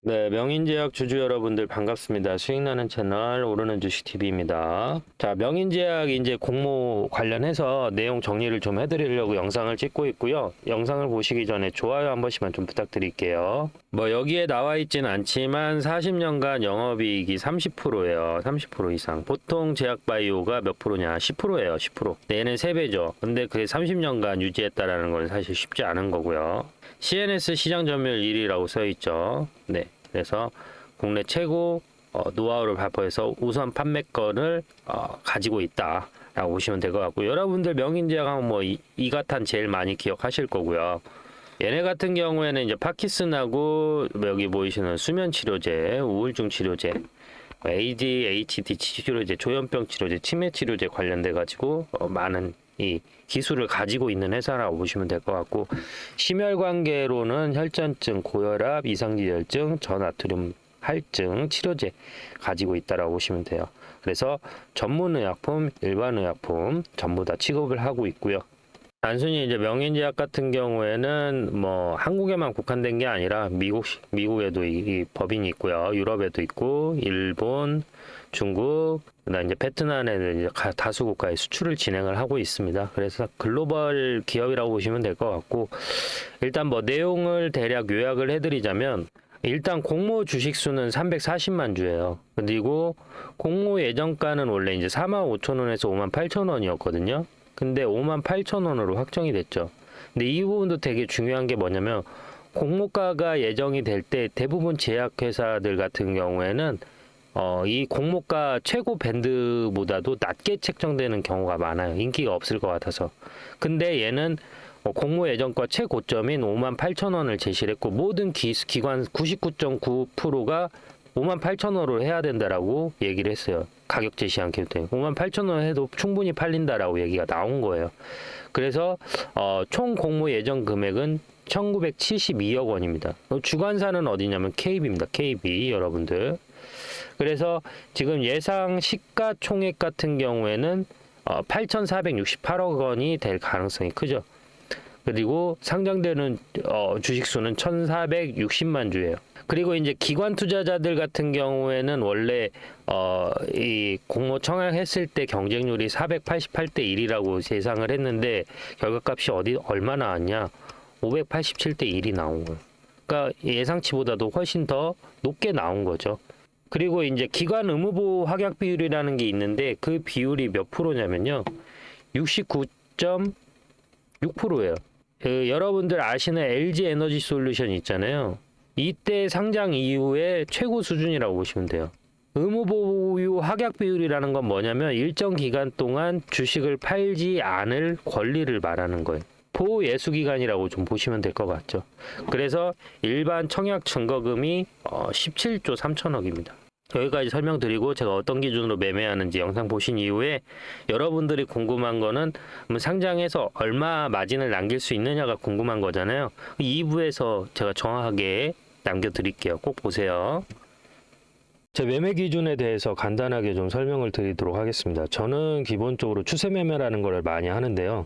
네, 명인제약 주주 여러분들 반갑습니다. 수익나는 채널 오르는 주식TV입니다. 자, 명인제약 이제 공모 관련해서 내용 정리를 좀 해드리려고 영상을 찍고 있고요. 영상을 보시기 전에 좋아요 한 번씩만 좀 부탁드릴게요. 뭐 여기에 나와 있진 않지만 40년간 영업이익이 30%예요. 30% 이상. 보통 제약바이오가 몇 프로냐? 10%예요. 10%. 얘는 3배죠. 근데 그게 30년간 유지했다라는 건 사실 쉽지 않은 거고요. CNS 시장 점유율 1위라고 써 있죠. 네. 그래서 국내 최고 노하우를 발표해서 우선 판매권을 가지고 있다라고 보시면 될 것 같고, 여러분들 명인제약 하면 뭐 이가탄 제일 많이 기억하실 거고요. 얘네 같은 경우에는 이제 파킨슨하고 여기 보이시는 수면 치료제, 우울증 치료제, ADHD 치료제, 조현병 치료제, 치매 치료제 관련돼 가지고 많은 이 기술을 가지고 있는 회사라고 보시면 될 것 같고, 심혈관계로는 혈전증, 고혈압, 이상지혈증, 저나트륨 할증 치료제 가지고 있다라고 보시면 돼요. 그래서 전문의약품, 일반의약품 전부 다 취급을 하고 있고요. 단순히 이제 명인제약 같은 경우에는 뭐 한국에만 국한된 게 아니라 미국에도 이 법인이 있고요. 유럽에도 있고, 일본, 중국, 그다음 이제 베트남에는 이제 다수 국가에 수출을 진행을 하고 있습니다. 그래서 글로벌 기업이라고 보시면 될 것 같고, 일단 뭐 내용을 대략 요약을 해드리자면, 일단 공모 주식 수는 340만 주예요. 그리고 공모 예정가는 원래 이제 45,000원에서 58,000원이었거든요. 근데 58,000원으로 확정이 됐죠. 근데 이 부분도 되게 중요한 게 뭐냐면, 공모가가 예정이 될 때 대부분 제약회사들 같은 경우에는 이 공모가 최고 밴드보다도 낮게 책정되는 경우가 많아요. 인기가 없을 것 같아서. 근데 얘는 공모 예정가 최고점인 58,000원을 제시를 했고, 모든 기관 99.9%가 58,000원으로 해야 된다라고 얘기를 했어요. 가격 제시한 기업들 58,000원 해도 충분히 팔린다라고 얘기가 나온 거예요. 그래서 총 공모 예정 금액은 1972억 원입니다. 주관사는 어디냐면 KB입니다. KB 여러분들. 그래서 지금 예상 시가총액 같은 경우에는 8,468억 원이 될 가능성이 크죠. 그리고 상장되는 주식수는 1,460만 주예요. 그리고 이제 기관 투자자들 같은 경우에는 원래 이 공모 청약했을 때 경쟁률이 488대 1이라고 예상을 했는데, 결과값이 얼마 나왔냐? 587대 1이 나온 거예요. 그러니까 예상치보다도 훨씬 더 높게 나온 거죠. 그리고 이제 기관 의무보호 확약 비율이라는 게 있는데, 그 비율이 몇 프로냐면요, 69.6%예요. 여러분들 아시는 LG 에너지 솔루션 있잖아요. 이때 상장 이후에 최고 수준이라고 보시면 돼요. 의무보유 확약 비율이라는 건 뭐냐면, 일정 기간 동안 주식을 팔지 않을 권리를 말하는 거예요. 보호 예수 기간이라고 좀 보시면 될 것 같죠. 그래서 일반 청약 증거금이 17조 3천억입니다. 여기까지 설명드리고, 제가 어떤 기준으로 매매하는지 영상 보신 이후에 여러분들이 궁금한 거는 상장해서 얼마 마진을 남길 수 있느냐가 궁금한 거잖아요. 2부에서 제가 정확하게 남겨드릴게요. 꼭 보세요. 제 매매 기준에 대해서 간단하게 좀 설명을 드리도록 하겠습니다. 저는 기본적으로 추세 매매라는 걸 많이 하는데요.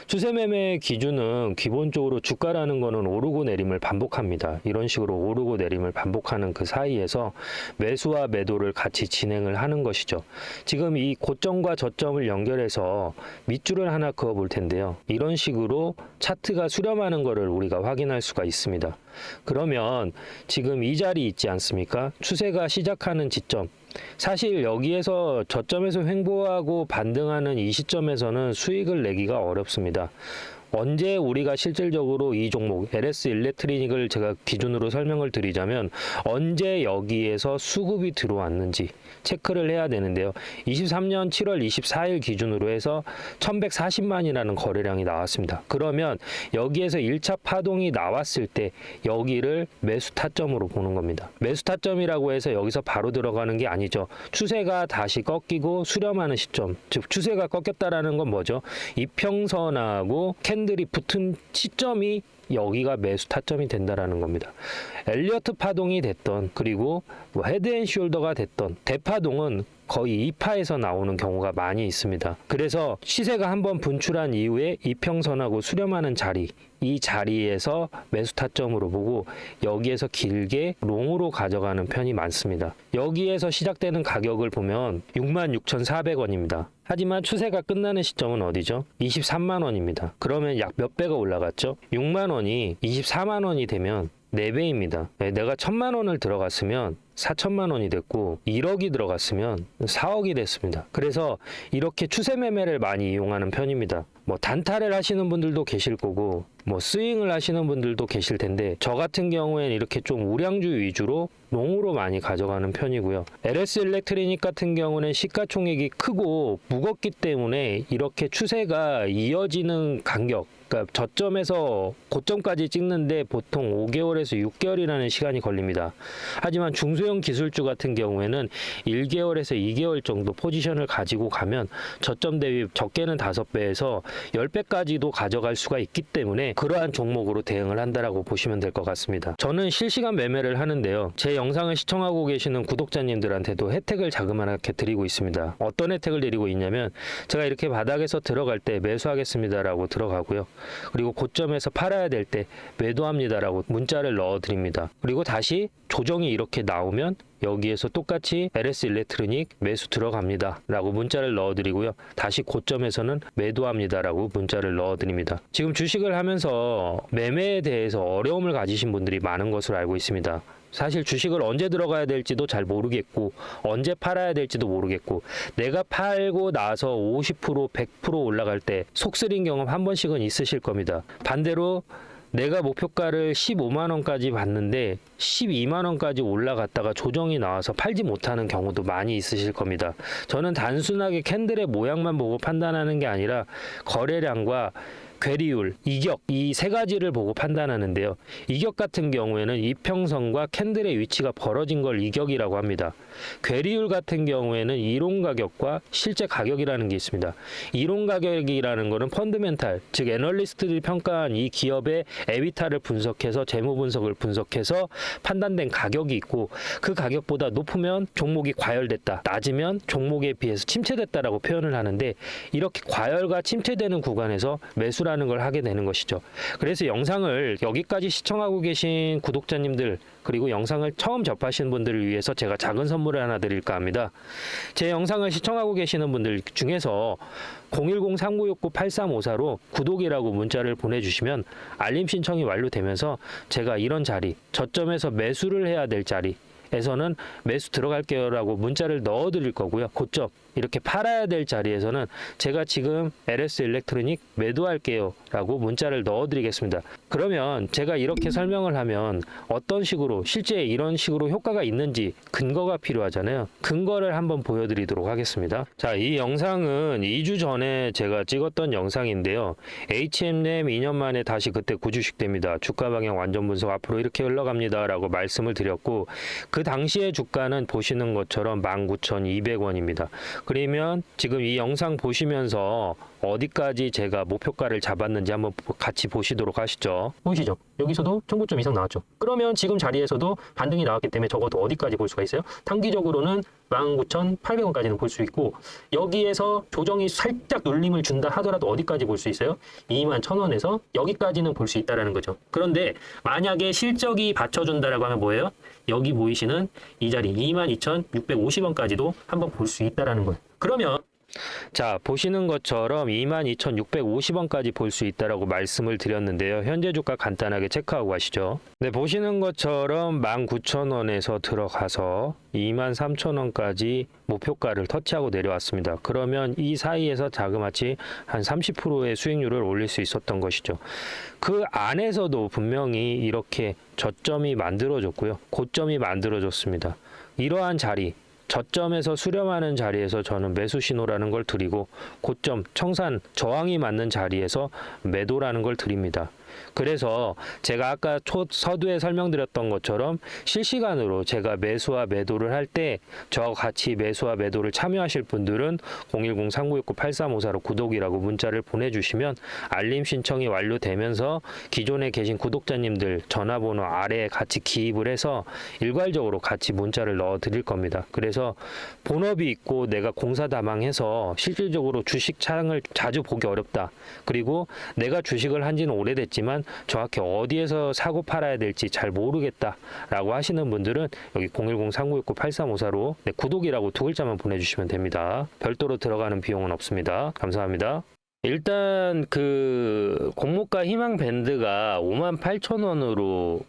추세 매매 기준은 기본적으로 주가라는 거는 오르고 내림을 반복합니다. 이런 식으로 오르고 내림을 반복하는 그 사이에서 매수와 매도를 같이 진행을 하는 것이죠. 지금 이 고점과 저점을 연결해서 밑줄을 하나 그어 볼 텐데요. 이런 식으로 차트가 수렴하는 것을 우리가 확인할 수가 있습니다. 그러면 지금 이 자리 있지 않습니까? 추세가 시작하는 지점. 사실 여기에서 저점에서 횡보하고 반등하는 이 시점에서는 수익을 내기가 어렵습니다. 언제 우리가 실질적으로 이 종목 LS 일렉트리닉을 제가 기준으로 설명을 드리자면, 언제 여기에서 수급이 들어왔는지 체크를 해야 되는데요. 23년 7월 24일 기준으로 해서 1140만이라는 거래량이 나왔습니다. 그러면 여기에서 1차 파동이 나왔을 때 여기를 매수 타점으로 보는 겁니다. 매수 타점이라고 해서 여기서 바로 들어가는 게 아니죠. 추세가 다시 꺾이고 수렴하는 시점, 즉 추세가 꺾였다라는 건 뭐죠? 이평선하고 캔들이 붙은 시점이 여기가 매수 타점이 된다라는 겁니다. 엘리어트 파동이 됐던, 그리고 뭐 헤드앤숄더가 됐던, 뎁 대파동은 거의 2파에서 나오는 경우가 많이 있습니다. 그래서 시세가 한번 분출한 이후에 이평선하고 수렴하는 자리, 이 자리에서 매수 타점으로 보고 여기에서 길게 롱으로 가져가는 편이 많습니다. 여기에서 시작되는 가격을 보면 66,400원입니다. 하지만 추세가 끝나는 시점은 어디죠? 23만 원입니다. 그러면 약 몇 배가 올라갔죠? 6만 원이 24만 원이 되면 4배입니다. 내가 1,000만 원을 들어갔으면 4천만 원이 됐고 1억이 들어갔으면 4억이 됐습니다. 그래서 이렇게 추세 매매를 많이 이용하는 편입니다. 뭐 단타를 하시는 분들도 계실 거고 뭐 스윙을 하시는 분들도 계실 텐데 저 같은 경우에는 이렇게 좀 우량주 위주로 롱으로 많이 가져가는 편이고요. LS 일렉트리닉 같은 경우는 시가총액이 크고 무겁기 때문에 이렇게 추세가 이어지는 간격, 그러니까 저점에서 고점까지 찍는데 보통 5개월에서 6개월이라는 시간이 걸립니다. 하지만 중소형 기술주 같은 경우에는 1개월에서 2개월 정도 포지션을 가지고 가면 저점 대비 적게는 5배에서 10배까지도 가져갈 수가 있기 때문에 그러한 종목으로 대응을 한다라고 보시면 될 것 같습니다. 저는 실시간 매매를 하는데요. 제 영상을 시청하고 계시는 구독자님들한테도 혜택을 자그마하게 드리고 있습니다. 어떤 혜택을 드리고 있냐면 제가 이렇게 바닥에서 들어갈 때 매수하겠습니다라고 들어가고요. 그리고 고점에서 팔아야 될 때 매도합니다라고 문자를 넣어드립니다. 그리고 다시 조정이 이렇게 나오면 여기에서 똑같이 LS 일렉트로닉 매수 들어갑니다 라고 문자를 넣어드리고요. 다시 고점에서는 매도합니다 라고 문자를 넣어드립니다. 지금 주식을 하면서 매매에 대해서 어려움을 가지신 분들이 많은 것으로 알고 있습니다. 사실 주식을 언제 들어가야 될지도 잘 모르겠고 언제 팔아야 될지도 모르겠고 내가 팔고 나서 50% 100% 올라갈 때 속쓰린 경험 한 번씩은 있으실 겁니다. 반대로 내가 목표가를 15만 원까지 봤는데 12만 원까지 올라갔다가 조정이 나와서 팔지 못하는 경우도 많이 있으실 겁니다. 저는 단순하게 캔들의 모양만 보고 판단하는 게 아니라 거래량과 괴리율, 이격 이 세 가지를 보고 판단하는데요. 이격 같은 경우에는 이평선과 캔들의 위치가 벌어진 걸 이격이라고 합니다. 괴리율 같은 경우에는 이론 가격과 실제 가격이라는 게 있습니다. 이론 가격이라는 거는 펀드멘탈, 즉 애널리스트들이 평가한 이 기업의 에비타를 분석해서 재무 분석을 분석해서 판단된 가격이 있고 그 가격보다 높으면 종목이 과열됐다, 낮으면 종목에 비해서 침체됐다라고 표현을 하는데 이렇게 과열과 침체되는 구간에서 매수라는 걸 하게 되는 것이죠. 그래서 영상을 여기까지 시청하고 계신 구독자님들 그리고 영상을 처음 접하시는 분들을 위해서 제가 작은 선물을 하나 드릴까 합니다. 제 영상을 시청하고 계시는 분들 중에서 010-3969-8354로 구독이라고 문자를 보내주시면 알림 신청이 완료되면서 제가 이런 자리, 저점에서 매수를 해야 될 자리에서는 매수 들어갈게요 라고 문자를 넣어 드릴 거고요. 고점 이렇게 팔아야 될 자리에서는 제가 지금 LS 일렉트로닉 매도할게요 라고 문자를 넣어 드리겠습니다. 그러면 제가 이렇게 설명을 하면 어떤 식으로 실제 이런 식으로 효과가 있는지 근거가 필요하잖아요. 근거를 한번 보여드리도록 하겠습니다. 자, 이 영상은 2주 전에 제가 찍었던 영상인데요. HMM 2년 만에 다시 그때 구주식됩니다. 주가 방향 완전 분석 앞으로 이렇게 흘러갑니다 라고 말씀을 드렸고 그 당시의 주가는 보시는 것처럼 19,200원입니다. 그러면 지금 이 영상 보시면서 어디까지 제가 목표가를 잡았는지 한번 같이 보시도록 하시죠. 보이시죠? 여기서도 1,900점 이상 나왔죠. 그러면 지금 자리에서도 반등이 나왔기 때문에 적어도 어디까지 볼 수가 있어요? 단기적으로는 19,800원까지는 볼 수 있고 여기에서 조정이 살짝 눌림을 준다 하더라도 어디까지 볼 수 있어요? 21,000원에서 여기까지는 볼 수 있다는 거죠. 그런데 만약에 실적이 받쳐준다라고 하면 뭐예요? 여기 보이시는 이 자리 22,650원까지도 한번 볼 수 있다는 거예요. 그러면 자, 보시는 것처럼 22,650원까지 볼 수 있다라고 말씀을 드렸는데요. 현재 주가 간단하게 체크하고 가시죠. 네, 보시는 것처럼 19,000원에서 들어가서 23,000원까지 목표가를 터치하고 내려왔습니다. 그러면 이 사이에서 자그마치 한 30%의 수익률을 올릴 수 있었던 것이죠. 그 안에서도 분명히 이렇게 저점이 만들어졌고요. 고점이 만들어졌습니다. 이러한 자리, 저점에서 수렴하는 자리에서 저는 매수 신호라는 걸 드리고 고점, 청산, 저항이 맞는 자리에서 매도라는 걸 드립니다. 그래서 제가 아까 서두에 설명드렸던 것처럼 실시간으로 제가 매수와 매도를 할 때 저와 같이 매수와 매도를 참여하실 분들은 010-3969-8354로 구독이라고 문자를 보내주시면 알림 신청이 완료되면서 기존에 계신 구독자님들 전화번호 아래에 같이 기입을 해서 일괄적으로 같이 문자를 넣어 드릴 겁니다. 그래서 본업이 있고 내가 공사다망해서 실질적으로 주식 창을 자주 보기 어렵다. 그리고 내가 주식을 한 지는 오래됐지만 정확히 어디에서 사고 팔아야 될지 잘 모르겠다라고 하시는 분들은 여기 010-3969-8354로 구독이라고 두 글자만 보내주시면 됩니다. 별도로 들어가는 비용은 없습니다. 감사합니다. 일단 그 공모가 희망 밴드가 58,000원으로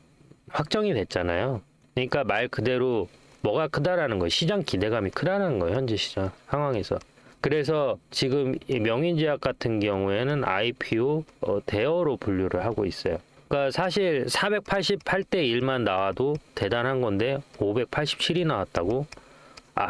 확정이 됐잖아요. 그러니까 말 그대로 뭐가 크다라는 거예요. 시장 기대감이 크다는 거예요. 현재 시장 상황에서. 그래서 지금 이 명인제약 같은 경우에는 IPO 대어로 분류를 하고 있어요. 그러니까 사실 488대 1만 나와도 대단한 건데 587이 나왔다고?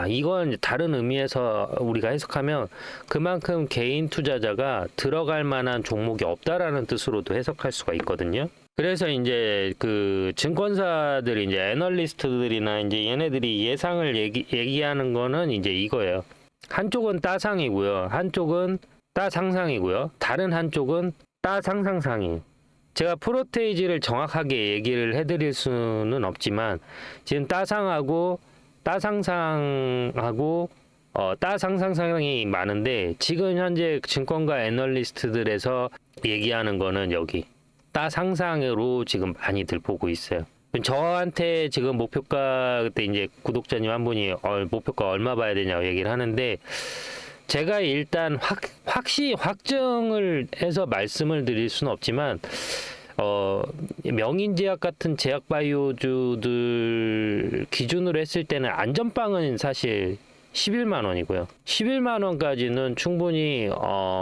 이건 다른 의미에서 우리가 해석하면 그만큼 개인 투자자가 들어갈 만한 종목이 없다라는 뜻으로도 해석할 수가 있거든요. 그래서 이제 그 증권사들이 이제 애널리스트들이나 이제 얘네들이 예상을 얘기하는 거는 이제 이거예요. 한쪽은 따상이고요. 한쪽은 따상상이고요. 다른 한쪽은 따상상상이. 제가 프로테이지를 정확하게 얘기를 해드릴 수는 없지만 지금 따상하고 따상상하고 따상상상이 많은데 지금 현재 증권가 애널리스트들에서 얘기하는 거는 여기 따상상으로 지금 많이들 보고 있어요. 저한테 지금 목표가 그때 이제 구독자님 한 분이 목표가 얼마 봐야 되냐고 얘기를 하는데 제가 일단 확정을 해서 말씀을 드릴 수는 없지만 명인제약 같은 제약바이오주들 기준으로 했을 때는 안전빵은 사실 11만 원이고요. 11만 원까지는 충분히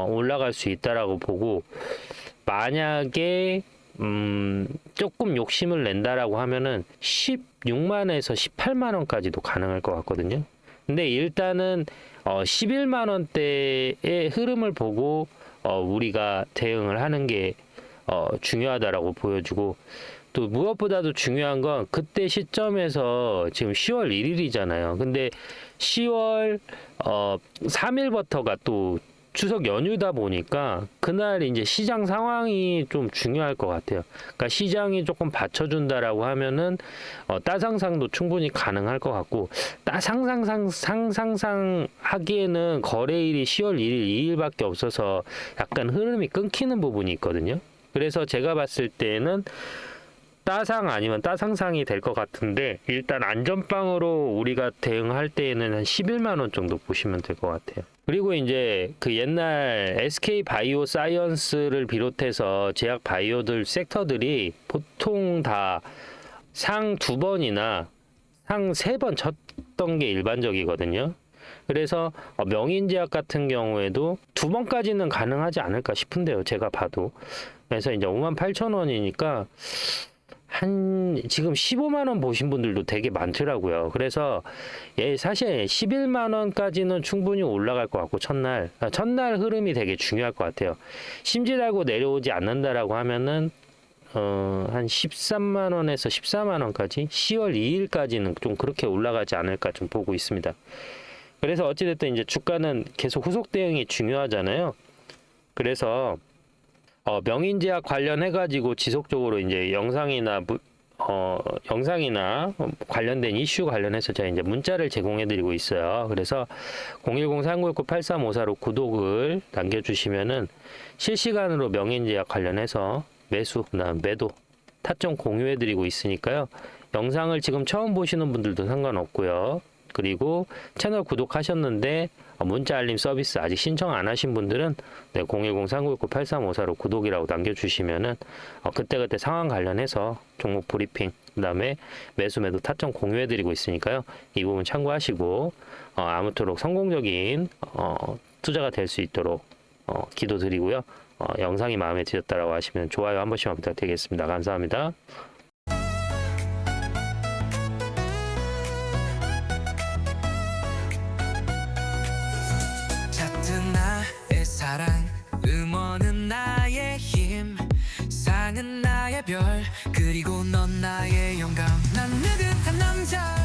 올라갈 수 있다라고 보고 만약에 조금 욕심을 낸다라고 하면은 16만에서 18만 원까지도 가능할 것 같거든요. 근데 일단은 11만 원대의 흐름을 보고 우리가 대응을 하는 게 중요하다라고 보여주고 또 무엇보다도 중요한 건 그때 시점에서 지금 10월 1일이잖아요. 근데 10월 3일부터가 또 추석 연휴다 보니까 그날 이제 시장 상황이 좀 중요할 것 같아요. 그러니까 시장이 조금 받쳐준다라고 하면은 따상상도 충분히 가능할 것 같고 따상상 하기에는 거래일이 10월 1일 2일밖에 없어서 약간 흐름이 끊기는 부분이 있거든요. 그래서 제가 봤을 때는 따상 아니면 따상상이 될 것 같은데 일단 안전빵으로 우리가 대응할 때에는 한 11만 원 정도 보시면 될 것 같아요. 그리고 이제 그 옛날 SK 바이오 사이언스를 비롯해서 제약 바이오들 섹터들이 보통 다 상 2번이나 상 3번 쳤던 게 일반적이거든요. 그래서 명인제약 같은 경우에도 2번까지는 가능하지 않을까 싶은데요. 제가 봐도. 그래서 이제 58,000원이니까 지금 15만 원 보신 분들도 되게 많더라고요. 그래서 사실 11만 원까지는 충분히 올라갈 것 같고 첫날 흐름이 되게 중요할 것 같아요. 심지달고 내려오지 않는다라고 하면은 한 13만 원에서 14만 원까지 10월 2일까지는 좀 그렇게 올라가지 않을까 좀 보고 있습니다. 그래서 어찌됐든 이제 주가는 계속 후속 대응이 중요하잖아요. 그래서 명인제약 관련해가지고 지속적으로 이제 영상이나 관련된 이슈 관련해서 제가 이제 문자를 제공해드리고 있어요. 그래서 010-3969-8354로 구독을 남겨주시면은 실시간으로 명인제약 관련해서 매수, 그다음 매도 타점 공유해드리고 있으니까요. 영상을 지금 처음 보시는 분들도 상관없고요. 그리고 채널 구독하셨는데 문자 알림 서비스 아직 신청 안 하신 분들은 010-3969-8354로 구독이라고 남겨주시면은 그때그때 상황 관련해서 종목 브리핑 그다음에 매수 매도 타점 공유해드리고 있으니까요. 이 부분 참고하시고 아무쪼록 성공적인 투자가 될 수 있도록 기도드리고요. 영상이 마음에 드셨다라고 하시면 좋아요 한 번씩만 부탁드리겠습니다. 감사합니다. 사랑 응원은 나의 힘 상은 별 그리고 넌 나의 영감 난 느긋한 남자